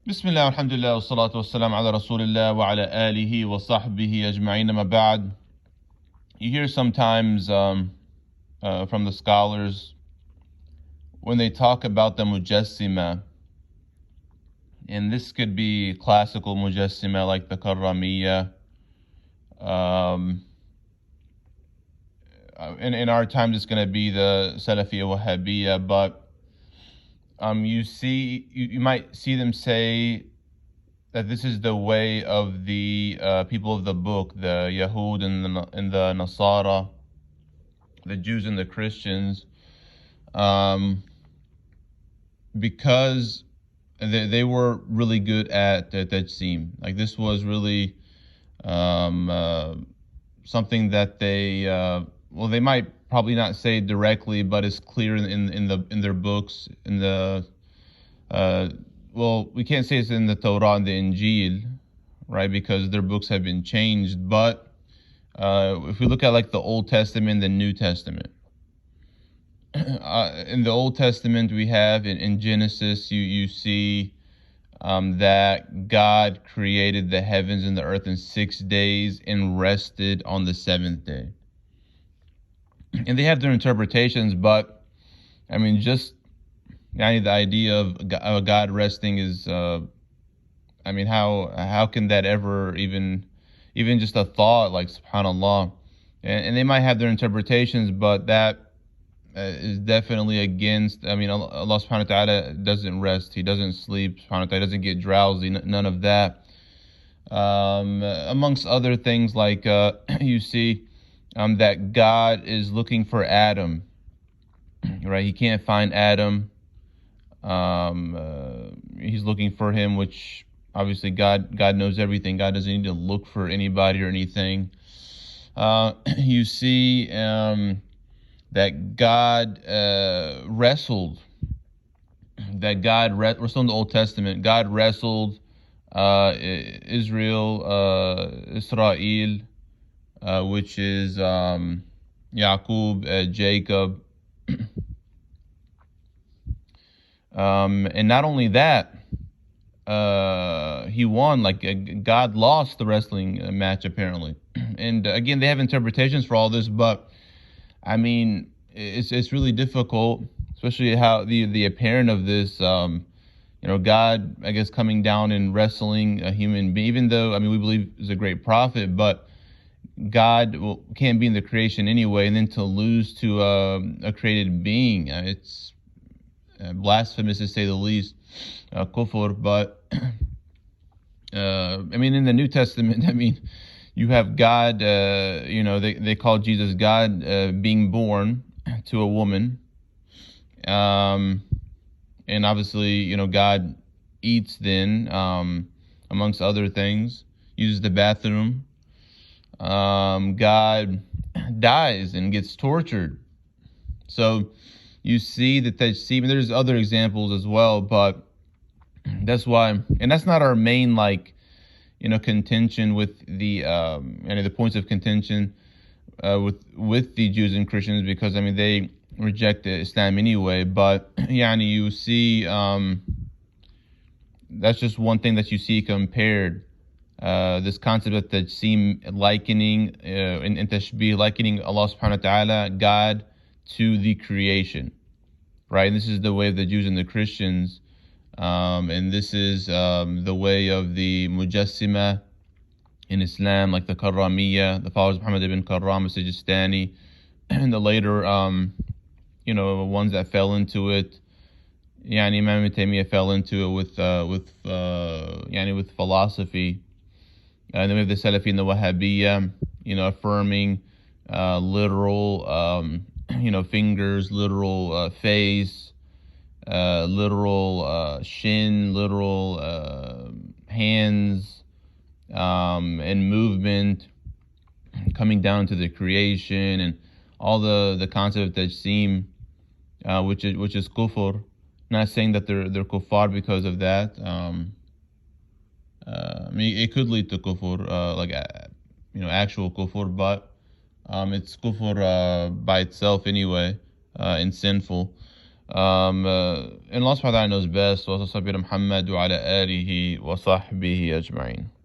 Bismillah, alhamdulillah, wa salatu wa salam ala rasulillah wa ala alihi wa sahbihi ajma'in, ma ba'd. You hear sometimes from the scholars when they talk about the mujassima, and this could be classical mujassima like the Karamiyah. In our times, it's going to be the Salafiyah, Wahabiyah, but you might see them say that this is the way of the people of the book, the Yahood and the Nasara, the Jews and the Christians, because they were really good at Tajseem. Like, this was really something that they might probably not say directly, but it's clear in their books, we can't say it's in the Torah and the Injil, right? Because their books have been changed. But if we look at like the Old Testament, the New Testament, in the Old Testament we have in Genesis, you see that God created the heavens and the earth in 6 days and rested on the seventh day. And they have their interpretations, but I mean, just the idea of God resting is, how can that ever even just a thought, like, subhanallah. And they might have their interpretations, but that is definitely against. Allah subhanahu wa ta'ala doesn't rest. He doesn't sleep. Subhanahu wa ta'ala doesn't get drowsy. None of that. Amongst other things, like you see that God is looking for Adam, right? He can't find Adam. He's looking for him, which obviously God knows everything. God doesn't need to look for anybody or anything. You see that God wrestled. We're still in the Old Testament. God wrestled Israel, which is Yaqub, Jacob. And not only that, he won. Like, God lost the wrestling match, apparently. And again, they have interpretations for all this, but I mean, it's really difficult, especially how the apparent of this. God, I guess, coming down and wrestling a human being, even though, we believe is a great prophet, but God can't be in the creation anyway, and then to lose to a created being, it's blasphemous, to say the least, kufr. But in the New Testament, you have God, they call Jesus God, being born to a woman, and obviously, God eats then, amongst other things, uses the bathroom. God dies and gets tortured. So you see that Tajseem, and there's other examples as well, but that's why, and that's not our main, contention with the points of contention with the Jews and Christians, because they reject Islam anyway. But you see, that's just one thing that you see compared. This concept of Tajseem, likening in Tashbih, likening Allah subhanahu wa ta'ala, God, to the creation, right? And this is the way of the Jews and the Christians, and this is the way of the Mujassima in Islam, like the Karamiyah, the followers of Muhammad ibn Karam al-Sijistani, and the later, ones that fell into it. Imam Ibn Taymiyyah fell into it with philosophy. And then we have the Salafi and the Wahabiyah, affirming literal, fingers, literal face, literal shin, literal hands, and movement, coming down to the creation, and all the concept of Tajseem, which is kufr. Not saying that they're kuffar because of that. It could lead to kufr, actual kufr, but it's kufr by itself anyway, and sinful. And Allah subhanahu wa ta'ala knows best. وصلى بنا محمد وعلى آله وصحبه أجمعين.